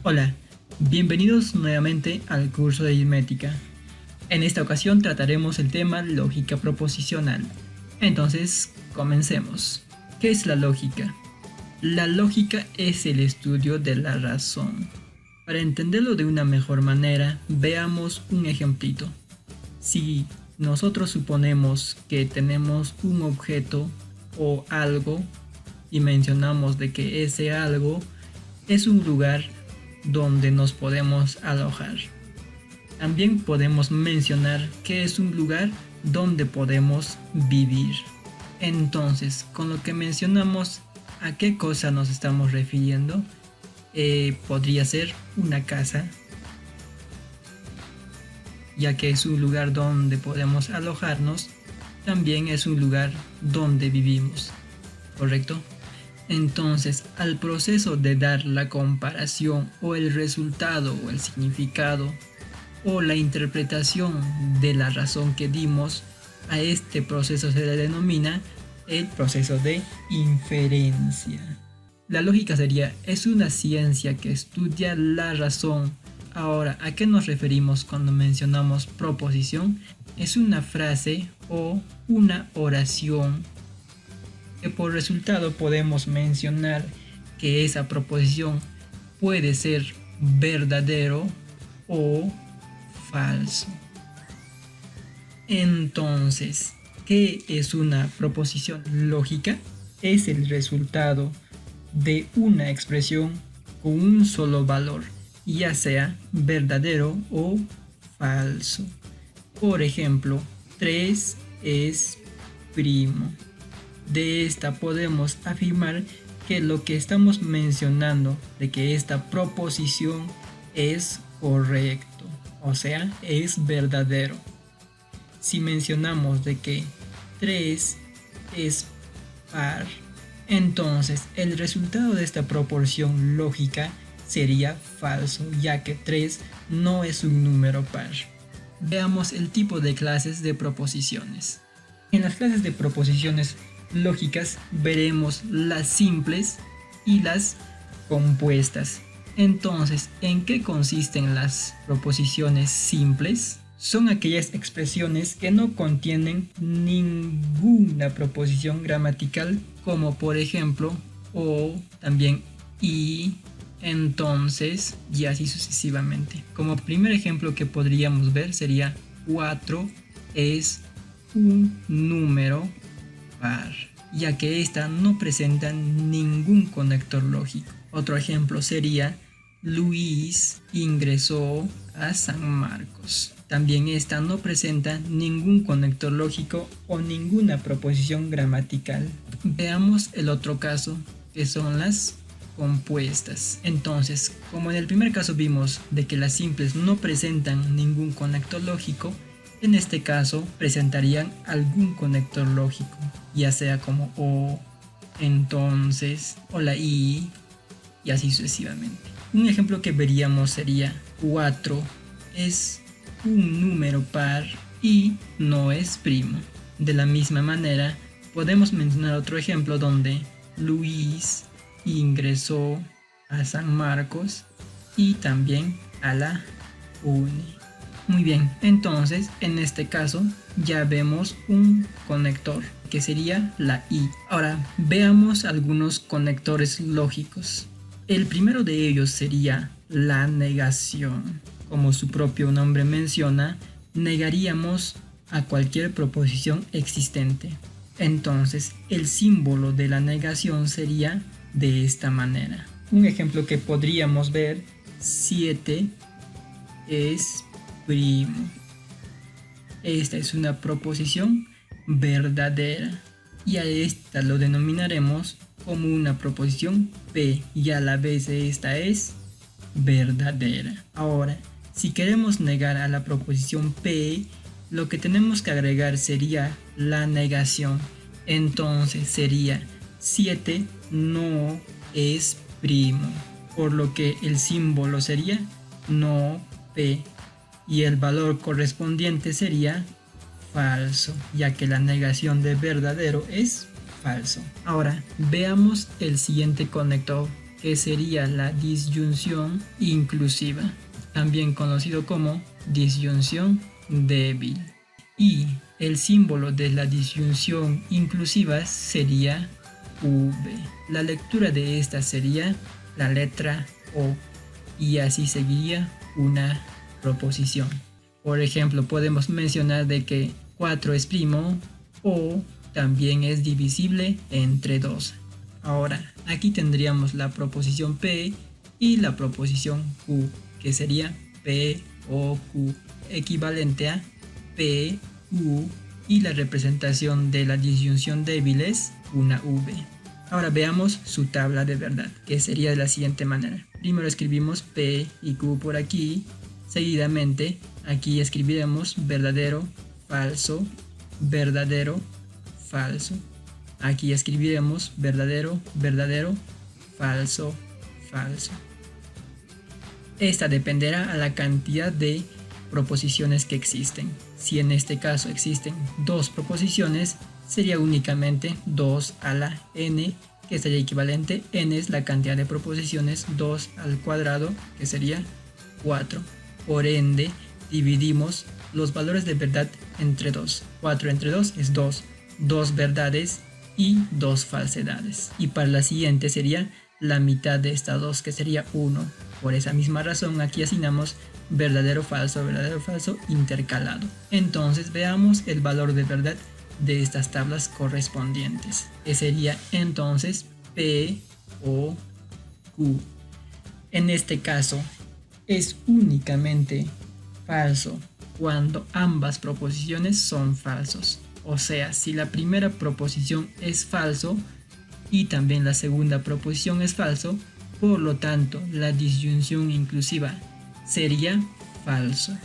Hola, bienvenidos nuevamente al curso de aritmética. En esta ocasión trataremos el tema lógica proposicional. Entonces, comencemos. ¿Qué es la lógica? La lógica es el estudio de la razón. Para entenderlo de una mejor manera, veamos un ejemplito. Si nosotros suponemos que tenemos un objeto o algo y mencionamos de que ese algo es un lugar donde nos podemos alojar. También podemos mencionar que es un lugar donde podemos vivir. Entonces, con lo que mencionamos, ¿a qué cosa nos estamos refiriendo? Podría ser una casa, ya que es un lugar donde podemos alojarnos. También es un lugar donde vivimos, ¿correcto? Entonces, al proceso de dar la comparación o el resultado o el significado o la interpretación de la razón que dimos, a este proceso se le denomina el proceso de inferencia. La lógica es una ciencia que estudia la razón. Ahora, ¿a qué nos referimos cuando mencionamos proposición? Es una frase o una oración que por resultado podemos mencionar que esa proposición puede ser verdadero o falso. Entonces, ¿qué es una proposición lógica? Es el resultado de una expresión con un solo valor, ya sea verdadero o falso. Por ejemplo, 3 es primo. De esta podemos afirmar que lo que estamos mencionando de que esta proposición es correcto, o sea, es verdadero. Si mencionamos de que 3 es par, entonces el resultado de esta proporción lógica sería falso, ya que 3 no es un número par. Veamos el tipo de clases de proposiciones. En las clases de proposiciones lógicas veremos las simples y las compuestas. Entonces, ¿en qué consisten las proposiciones simples? Son aquellas expresiones que no contienen ninguna proposición gramatical, como por ejemplo o, también y, entonces y así sucesivamente. Como primer ejemplo que podríamos ver sería 4 es un número par, ya que esta no presenta ningún conector lógico. Otro ejemplo sería Luis ingresó a San Marcos. También esta no presenta ningún conector lógico o ninguna proposición gramatical. Veamos el otro caso, que son las compuestas. Entonces, como en el primer caso vimos de que las simples no presentan ningún conector lógico, en este caso presentarían algún conector lógico, ya sea como o, entonces, o la y así sucesivamente. Un ejemplo que veríamos sería 4 es un número par y no es primo. De la misma manera, podemos mencionar otro ejemplo donde Luis ingresó a San Marcos y también a la uni. Muy bien, entonces en este caso ya vemos un conector que sería la i. Ahora veamos algunos conectores lógicos. El primero de ellos sería la negación. Como su propio nombre menciona, negaríamos a cualquier proposición existente. Entonces el símbolo de la negación sería de esta manera. Un ejemplo que podríamos ver, 7 es primo. Esta es una proposición verdadera y a esta lo denominaremos como una proposición P y a la vez esta es verdadera. Ahora, si queremos negar a la proposición P, lo que tenemos que agregar sería la negación. Entonces sería 7 no es primo, por lo que el símbolo sería no P y el valor correspondiente sería falso, ya que la negación de verdadero es falso. Ahora veamos el siguiente conector, que sería la disyunción inclusiva, también conocido como disyunción débil. Y el símbolo de la disyunción inclusiva sería V. La lectura de esta sería la letra O, y así seguiría una proposición. Por ejemplo, podemos mencionar de que 4 es primo o también es divisible entre 2. Ahora, aquí tendríamos la proposición P y la proposición Q, que sería P o Q, equivalente a P, U, y la representación de la disyunción débil es una V. Ahora veamos su tabla de verdad, que sería de la siguiente manera. Primero escribimos P y Q por aquí. Seguidamente, aquí escribiremos verdadero, falso, verdadero, falso. Aquí escribiremos verdadero, verdadero, falso, falso. Esta dependerá a la cantidad de proposiciones que existen. Si en este caso existen 2 proposiciones, sería únicamente 2 a la n, que sería equivalente. N es la cantidad de proposiciones, 2 al cuadrado, que sería 4. Por ende, dividimos los valores de verdad entre 2. 4 entre 2 es 2. 2 verdades y 2 falsedades. Y para la siguiente sería la mitad de estas 2, que sería 1. Por esa misma razón, aquí asignamos verdadero, falso intercalado. Entonces veamos el valor de verdad de estas tablas correspondientes, que sería entonces P o Q. En este caso es únicamente falso cuando ambas proposiciones son falsos. O sea, si la primera proposición es falso y también la segunda proposición es falso, por lo tanto la disyunción inclusiva sería falso.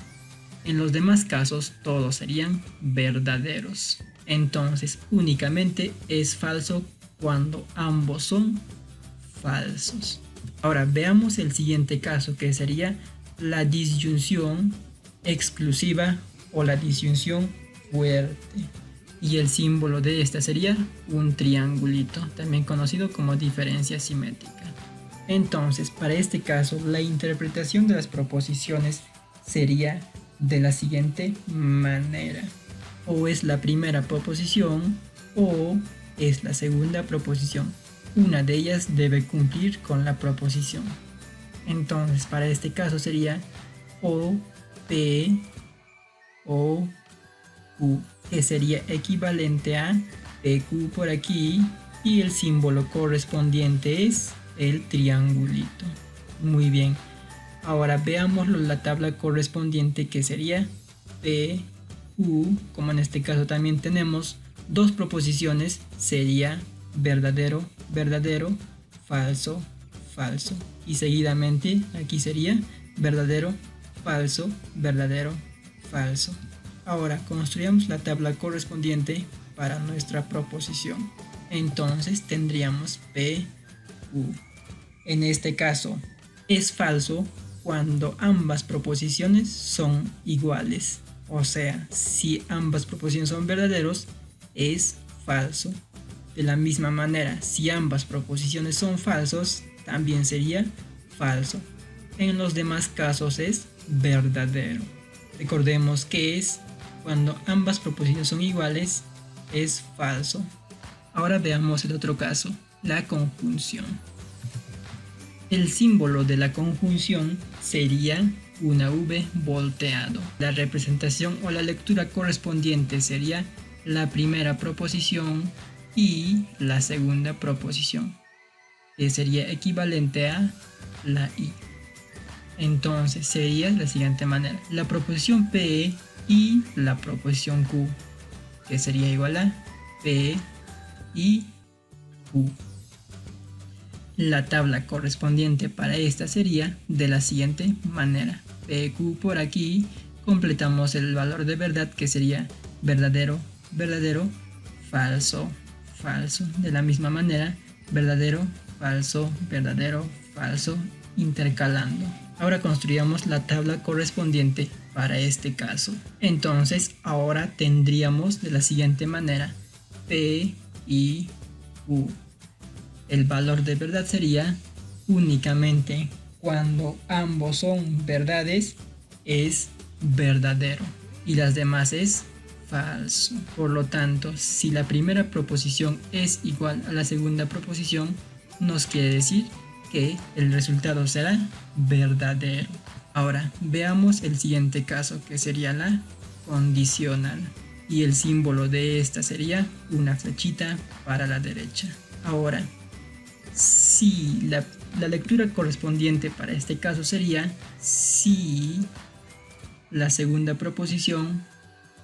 En los demás casos todos serían verdaderos. Entonces únicamente es falso cuando ambos son falsos. Ahora veamos el siguiente caso, que sería la disyunción exclusiva o la disyunción fuerte. Y el símbolo de esta sería un triangulito, también conocido como diferencia simétrica. Entonces, para este caso, la interpretación de las proposiciones sería de la siguiente manera. O es la primera proposición o es la segunda proposición. Una de ellas debe cumplir con la proposición. Entonces, para este caso sería O, P, O, Q, que sería equivalente a PQ por aquí, y el símbolo correspondiente es el triangulito. Muy bien. Ahora veamos la tabla correspondiente, que sería P, Q. Como en este caso también tenemos 2 proposiciones, sería verdadero, verdadero, falso, falso. Y seguidamente aquí sería verdadero, falso, verdadero, falso. Ahora construyamos la tabla correspondiente para nuestra proposición. Entonces tendríamos P, Q. En este caso es falso cuando ambas proposiciones son iguales. O sea, si ambas proposiciones son verdaderos, es falso. De la misma manera, si ambas proposiciones son falsos, también sería falso. En los demás casos es verdadero. Recordemos que es cuando ambas proposiciones son iguales, es falso. Ahora veamos el otro caso, la conjunción. El símbolo de la conjunción sería una V volteado. La representación o la lectura correspondiente sería la primera proposición y la segunda proposición, que sería equivalente a la I. Entonces sería de la siguiente manera: la proposición P y la proposición Q, que sería igual a P y Q. La tabla correspondiente para esta sería de la siguiente manera: PQ por aquí, completamos el valor de verdad, que sería verdadero, verdadero, falso, falso. De la misma manera, verdadero, falso, intercalando. Ahora construyamos la tabla correspondiente para este caso. Entonces ahora tendríamos de la siguiente manera: P y Q. El valor de verdad sería únicamente cuando ambos son verdades es verdadero y las demás es falso. Por lo tanto, si la primera proposición es igual a la segunda proposición, nos quiere decir que el resultado será verdadero. Ahora veamos el siguiente caso, que sería la condicional, y el símbolo de esta sería una flechita para la derecha. Ahora, si la lectura correspondiente para este caso sería si la segunda proposición,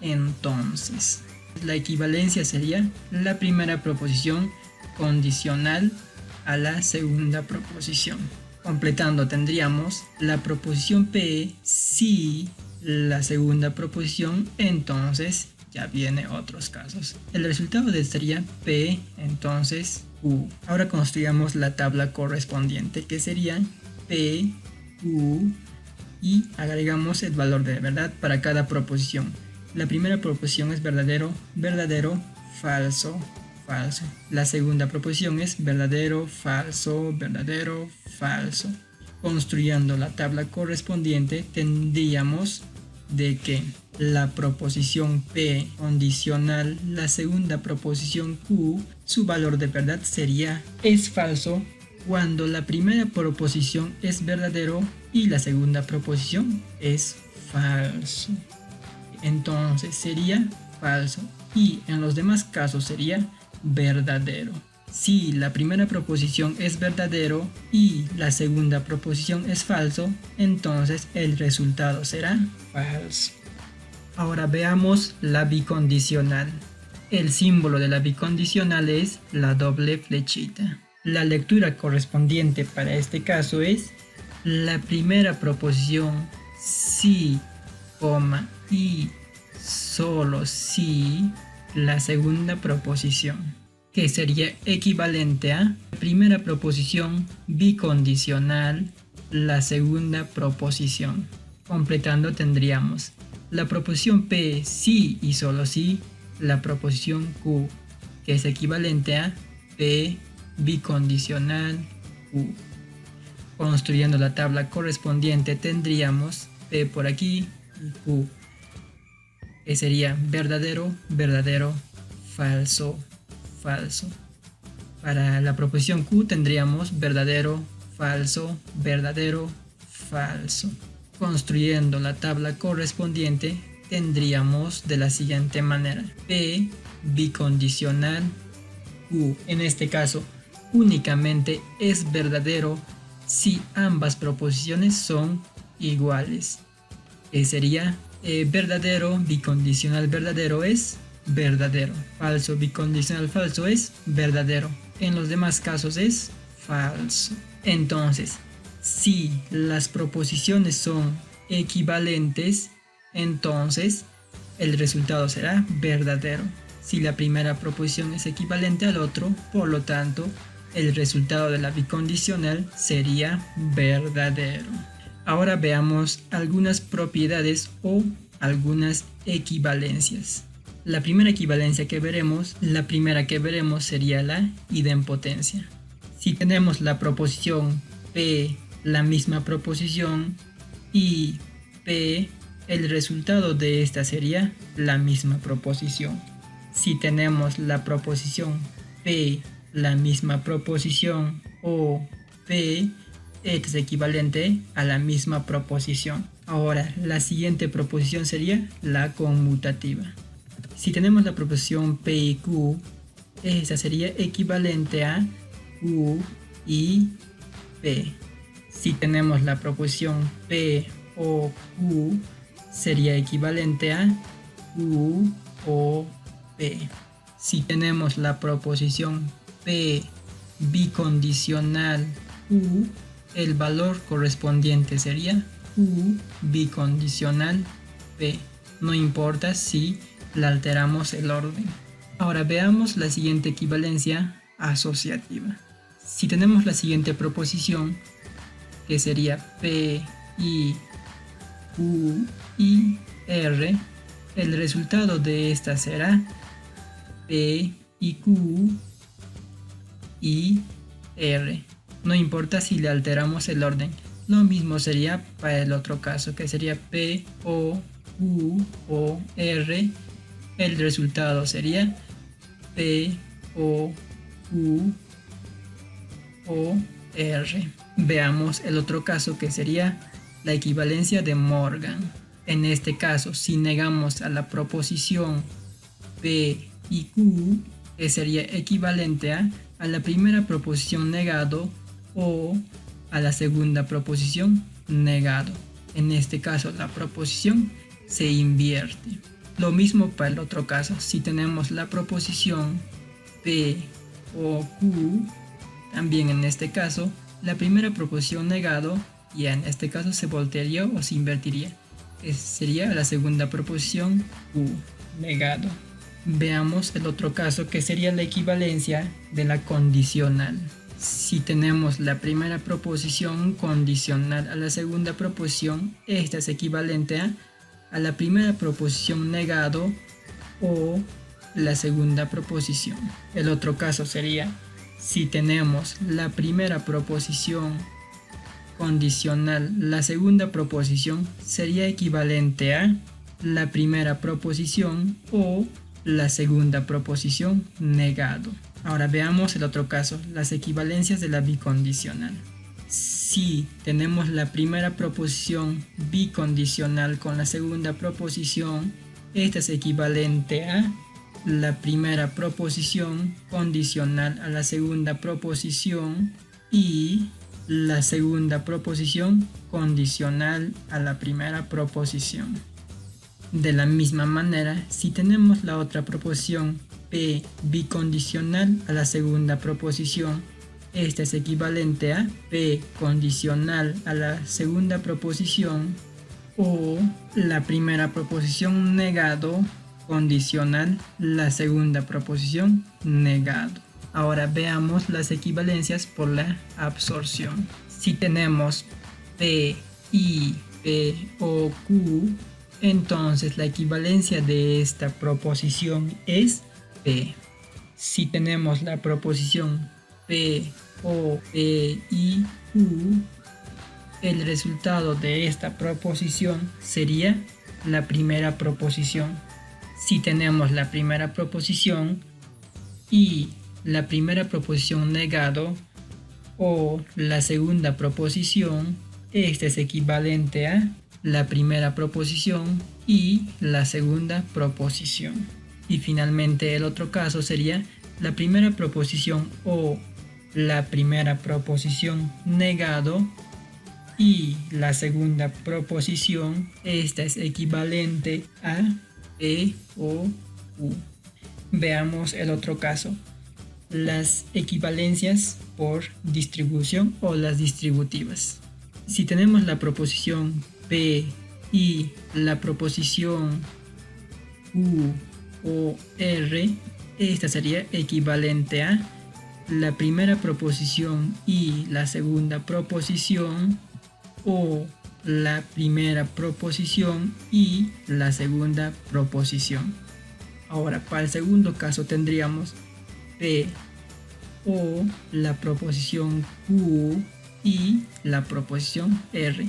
entonces la equivalencia sería la primera proposición condicional a la segunda proposición. Completando tendríamos la proposición P si la segunda proposición, entonces ya viene otros casos. El resultado de esto sería P entonces Q. Ahora construyamos la tabla correspondiente, que sería P, Q, y agregamos el valor de verdad para cada proposición. La primera proposición es verdadero, verdadero, falso, falso. La segunda proposición es verdadero, falso, verdadero, falso. Construyendo la tabla correspondiente tendríamos de que la proposición P condicional, la segunda proposición Q, su valor de verdad sería es falso cuando la primera proposición es verdadero y la segunda proposición es falso. Entonces sería falso y en los demás casos sería verdadero. Si la primera proposición es verdadero y la segunda proposición es falso, entonces el resultado será falso. Ahora veamos la bicondicional. El símbolo de la bicondicional es la doble flechita. La lectura correspondiente para este caso es la primera proposición si, y solo si la segunda proposición, que sería equivalente a la primera proposición bicondicional, la segunda proposición. Completando tendríamos la proposición P si y solo si, la proposición Q, que es equivalente a P bicondicional Q. Construyendo la tabla correspondiente tendríamos P por aquí y Q, que sería verdadero, verdadero, falso, falso. Para la proposición Q tendríamos verdadero, falso, verdadero, falso. Construyendo la tabla correspondiente tendríamos de la siguiente manera: P bicondicional Q. En este caso únicamente es verdadero si ambas proposiciones son iguales, que sería verdadero bicondicional verdadero es verdadero, falso bicondicional falso es verdadero. En los demás casos es falso. Entonces, si las proposiciones son equivalentes, entonces el resultado será verdadero. Si la primera proposición es equivalente al otro, por lo tanto, el resultado de la bicondicional sería verdadero. Ahora veamos algunas propiedades o algunas equivalencias. La primera equivalencia que veremos, sería la idempotencia. Si tenemos la proposición P, la misma proposición, y P, el resultado de esta sería la misma proposición. Si tenemos la proposición P, la misma proposición, o P, es equivalente a la misma proposición. Ahora, la siguiente proposición sería la conmutativa. Si tenemos la proposición P y Q, esa sería equivalente a Q y P. Si tenemos la proposición P o Q, sería equivalente a Q o P. Si tenemos la proposición P bicondicional Q, el valor correspondiente sería Q bicondicional P. No importa si la alteramos el orden. Ahora veamos la siguiente equivalencia asociativa. Si tenemos la siguiente proposición, que sería P, I, Q y R, el resultado de esta será P y Q y R. no importa si le alteramos el orden. Lo mismo sería para el otro caso, que sería P, O, Q, O, R. El resultado sería P, O, Q, O, R. Veamos el otro caso, que sería la equivalencia de Morgan. En este caso, si negamos a la proposición P y Q, que sería equivalente a la primera proposición negado o a la segunda proposición negado. En este caso, la proposición se invierte. Lo mismo para el otro caso, si tenemos la proposición P o Q, también en este caso, la primera proposición negado, y en este caso se voltearía o se invertiría. Sería la segunda proposición Q negado. Veamos el otro caso, que sería la equivalencia de la condicional. Si tenemos la primera proposición condicional a la segunda proposición, esta es equivalente a la primera proposición negado o la segunda proposición. El otro caso sería, si tenemos la primera proposición condicional, la segunda proposición sería equivalente a la primera proposición o la segunda proposición negado. Ahora veamos el otro caso, las equivalencias de la bicondicional. Si tenemos la primera proposición bicondicional con la segunda proposición, esta es equivalente a la primera proposición condicional a la segunda proposición y la segunda proposición condicional a la primera proposición. De la misma manera, si tenemos la otra proposición P bicondicional a la segunda proposición, esta es equivalente a P condicional a la segunda proposición o la primera proposición negado condicional la segunda proposición negado. Ahora veamos las equivalencias por la absorción. Si tenemos P, I, P o Q, entonces la equivalencia de esta proposición es P. Si tenemos la proposición P, O, P, I, Q, el resultado de esta proposición sería la primera proposición. Si tenemos la primera proposición y la primera proposición negado o la segunda proposición, esta es equivalente a la primera proposición y la segunda proposición. Y finalmente el otro caso sería la primera proposición o la primera proposición negado y la segunda proposición, esta es equivalente a P o Q. Veamos el otro caso, las equivalencias por distribución o las distributivas. Si tenemos la proposición P y la proposición Q o R, esta sería equivalente a la primera proposición y la segunda proposición o la primera proposición y la segunda proposición. Ahora, para el segundo caso tendríamos P o la proposición Q y la proposición R.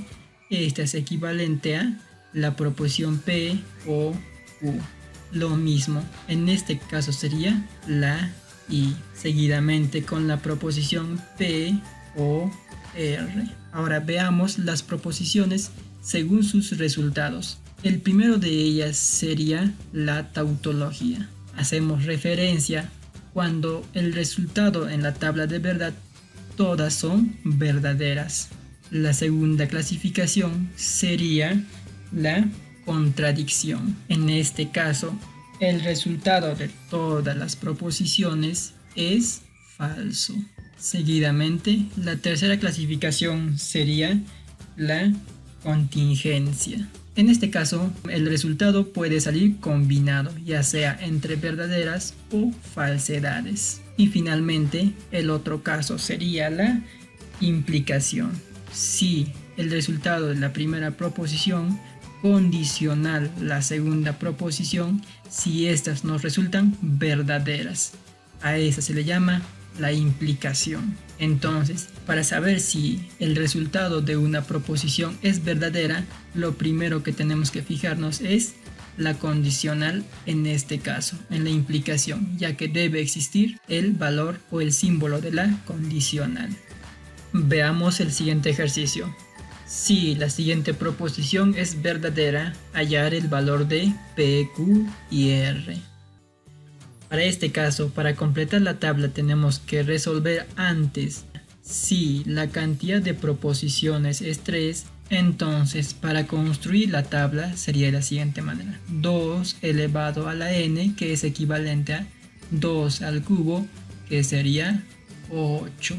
Esta es equivalente a la proposición P o Q. Lo mismo, en este caso sería la I, seguidamente con la proposición P o R. Ahora veamos las proposiciones según sus resultados. El primero de ellas sería la tautología. Hacemos referencia cuando el resultado en la tabla de verdad todas son verdaderas. La segunda clasificación sería la contradicción. En este caso, el resultado de todas las proposiciones es falso. Seguidamente, la tercera clasificación sería la contingencia. En este caso, el resultado puede salir combinado, ya sea entre verdaderas o falsedades. Y finalmente, el otro caso sería la implicación. Si el resultado de la primera proposición condicional la segunda proposición, si estas nos resultan verdaderas, a esa se le llama la implicación. Entonces, para saber si el resultado de una proposición es verdadera, lo primero que tenemos que fijarnos es la condicional en este caso, en la implicación, ya que debe existir el valor o el símbolo de la condicional. Veamos el siguiente ejercicio. Si la siguiente proposición es verdadera, hallar el valor de P, Q y R. Para este caso, para completar la tabla tenemos que resolver antes. Si la cantidad de proposiciones es 3, entonces para construir la tabla sería de la siguiente manera. 2 elevado a la n, que es equivalente a 2 al cubo, que sería 8.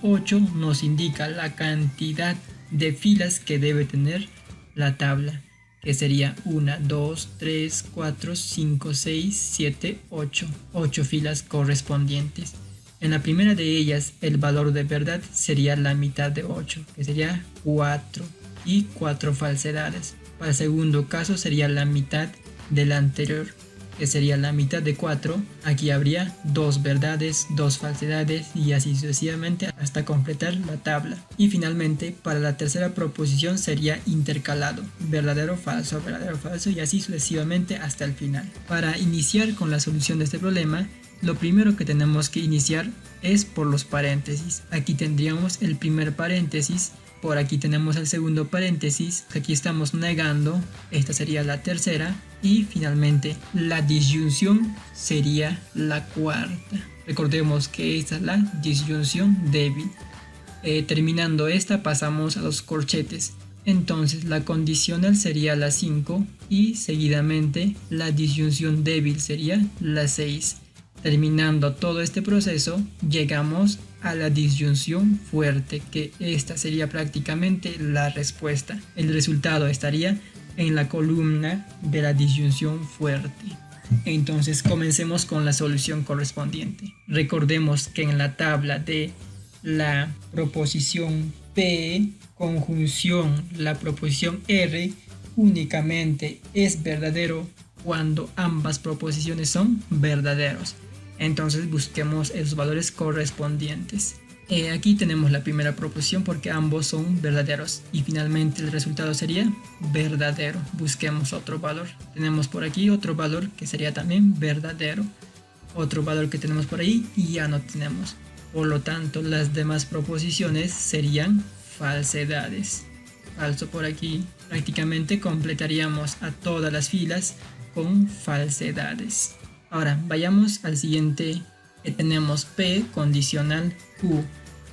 8 nos indica la cantidad de filas que debe tener la tabla, que sería 1, 2, 3, 4, 5, 6, 7, 8. 8 filas correspondientes. En la primera de ellas, el valor de verdad sería la mitad de 8, que sería 4, y 4 falsedades. Para el segundo caso sería la mitad de la anterior, que sería la mitad de 4. Aquí habría 2 verdades, 2 falsedades y así sucesivamente hasta completar la tabla. Y finalmente, para la tercera proposición sería intercalado, verdadero, falso y así sucesivamente hasta el final. Para iniciar con la solución de este problema, lo primero que tenemos que iniciar es por los paréntesis. Aquí tendríamos el primer paréntesis, por aquí tenemos el segundo paréntesis, aquí estamos negando, esta sería la tercera, y finalmente la disyunción sería la cuarta. Recordemos que esta es la disyunción débil. Terminando esta pasamos a los corchetes. Entonces la condicional sería la 5 y seguidamente la disyunción débil sería la 6. Terminando todo este proceso, llegamos a la disyunción fuerte, que esta sería prácticamente la respuesta. El resultado estaría en la columna de la disyunción fuerte. Entonces comencemos con la solución correspondiente. Recordemos que en la tabla de la proposición P, conjunción la proposición R, únicamente es verdadero cuando ambas proposiciones son verdaderos. Entonces busquemos los valores correspondientes. Aquí tenemos la primera proposición porque ambos son verdaderos y finalmente el resultado sería verdadero. Busquemos otro valor. Tenemos por aquí otro valor que sería también verdadero. Otro valor que tenemos por ahí y ya no tenemos. Por lo tanto, las demás proposiciones serían falsedades. Falso por aquí. Prácticamente completaríamos a todas las filas con falsedades. Ahora vayamos al siguiente, que tenemos P condicional Q.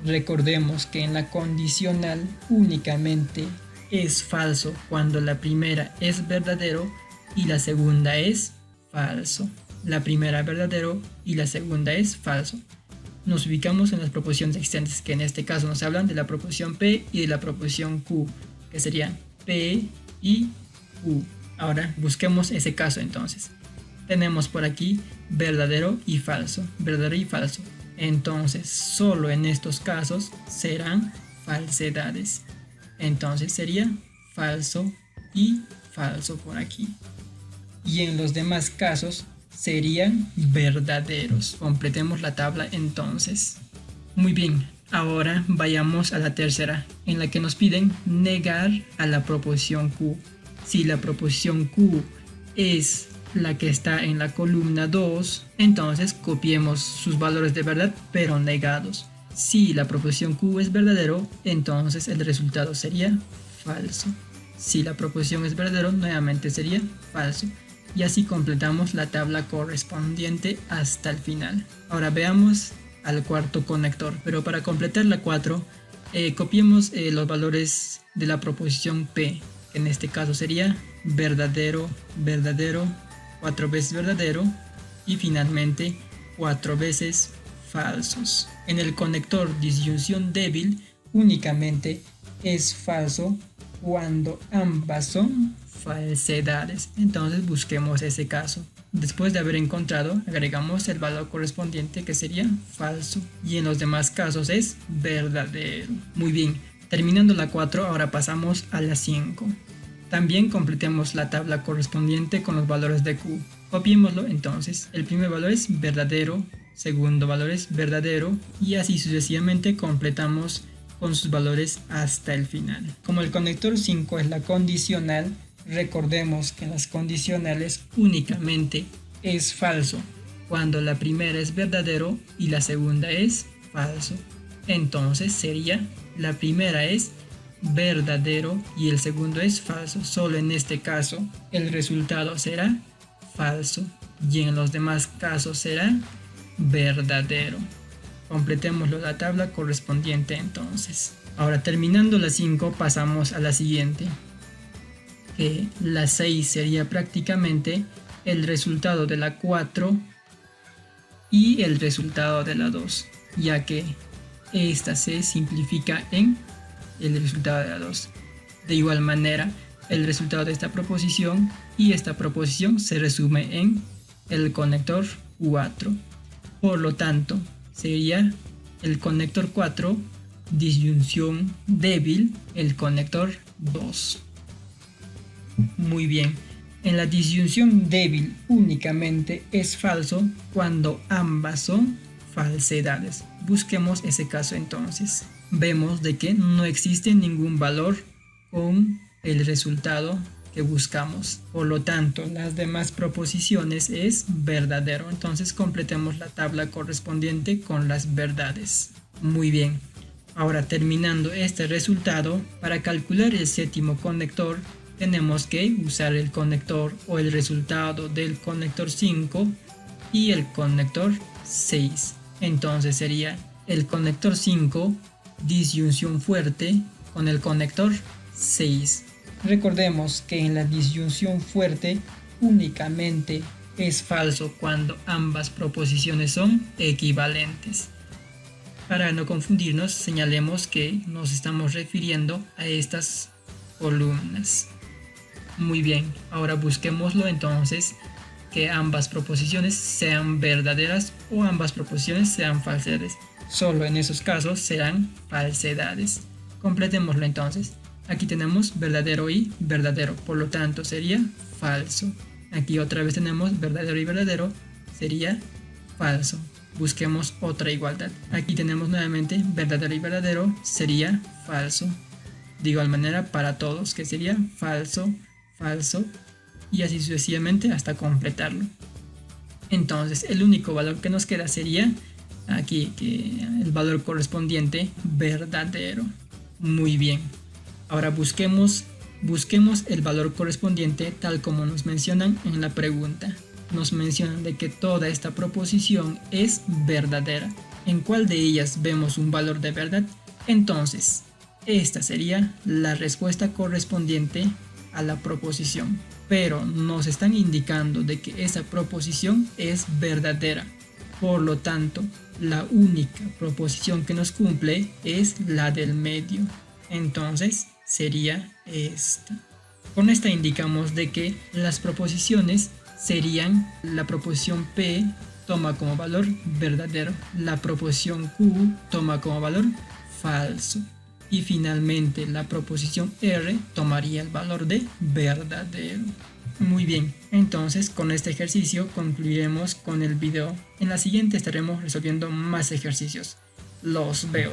Recordemos que en la condicional únicamente es falso cuando la primera es verdadero y la segunda es falso. La primera verdadero y la segunda es falso. Nos ubicamos en las proposiciones existentes, que en este caso nos hablan de la proposición P y de la proposición Q, que serían P y Q. Ahora busquemos ese caso entonces. Tenemos por aquí verdadero y falso, verdadero y falso. Entonces, solo en estos casos serán falsedades. Entonces sería falso y falso por aquí. Y en los demás casos serían verdaderos. Completemos la tabla entonces. Muy bien, ahora vayamos a la tercera, en la que nos piden negar a la proposición Q. Si la proposición Q es la que está en la columna 2, entonces copiemos sus valores de verdad pero negados. Si la proposición Q es verdadero, entonces el resultado sería falso. Si la proposición es verdadero, nuevamente sería falso. Y así completamos la tabla correspondiente hasta el final. Ahora veamos al cuarto conector, pero para completar la 4, copiemos los valores de la proposición P, que en este caso sería verdadero, verdadero, 4 veces verdadero y finalmente 4 veces falsos. En el conector disyunción débil únicamente es falso cuando ambas son falsedades. Entonces busquemos ese caso. Después de haber encontrado, agregamos el valor correspondiente que sería falso y en los demás casos es verdadero. Muy bien, terminando la 4, ahora pasamos a la 5. También completemos la tabla correspondiente con los valores de Q. Copiémoslo entonces. El primer valor es verdadero segundo valor es verdadero y así sucesivamente completamos con sus valores hasta el final. Como el conector 5 es la condicional, recordemos que en las condicionales únicamente es falso cuando la primera es verdadero y la segunda es falso. Entonces sería, la primera es verdadero y el segundo es falso. Solo en este caso el resultado será falso y en los demás casos será verdadero. Completemos la tabla correspondiente entonces. Ahora, terminando la 5, pasamos a la siguiente, que la 6 sería prácticamente el resultado de la 4 y el resultado de la 2, ya que esta se simplifica en el resultado de la 2. De igual manera, el resultado de esta proposición y esta proposición se resume en el conector 4. Por lo tanto, sería el conector 4, disyunción débil, el conector 2. Muy bien, en la disyunción débil únicamente es falso cuando ambas son falsedades. Busquemos ese caso entonces. Vemos de que no existe ningún valor con el resultado que buscamos. Por lo tanto, las demás proposiciones es verdadero. Entonces completemos la tabla correspondiente con las verdades. Muy bien. Ahora, terminando este resultado, para calcular el séptimo conector tenemos que usar el conector o el resultado del conector 5 y el conector 6. Entonces sería el conector 5 disyunción fuerte con el conector 6. Recordemos que en la disyunción fuerte únicamente es falso cuando ambas proposiciones son equivalentes. Para no confundirnos, señalemos que nos estamos refiriendo a estas columnas. Muy bien, ahora busquémoslo entonces que ambas proposiciones sean verdaderas o ambas proposiciones sean falsedades. Solo en esos casos serán falsedades. Completémoslo entonces. Aquí tenemos verdadero y verdadero, por lo tanto sería falso. Aquí otra vez tenemos verdadero y verdadero, sería falso. Busquemos otra igualdad. Aquí tenemos nuevamente verdadero y verdadero, sería falso. De igual manera para todos, que sería falso, falso y así sucesivamente hasta completarlo. Entonces el único valor que nos queda sería aquí, que el valor correspondiente verdadero. Muy bien. Ahora busquemos el valor correspondiente tal como nos mencionan en la pregunta. Nos mencionan de que toda esta proposición es verdadera. ¿En cuál de ellas vemos un valor de verdad? Entonces, esta sería la respuesta correspondiente a la proposición. Pero nos están indicando de que esa proposición es verdadera. Por lo tanto, la única proposición que nos cumple es la del medio. Entonces, sería esta. Con esta indicamos de que las proposiciones serían la proposición P toma como valor verdadero, la proposición Q toma como valor falso y finalmente la proposición R tomaría el valor de verdadero. Muy bien, entonces con este ejercicio concluiremos con el video. En la siguiente estaremos resolviendo más ejercicios. Los veo.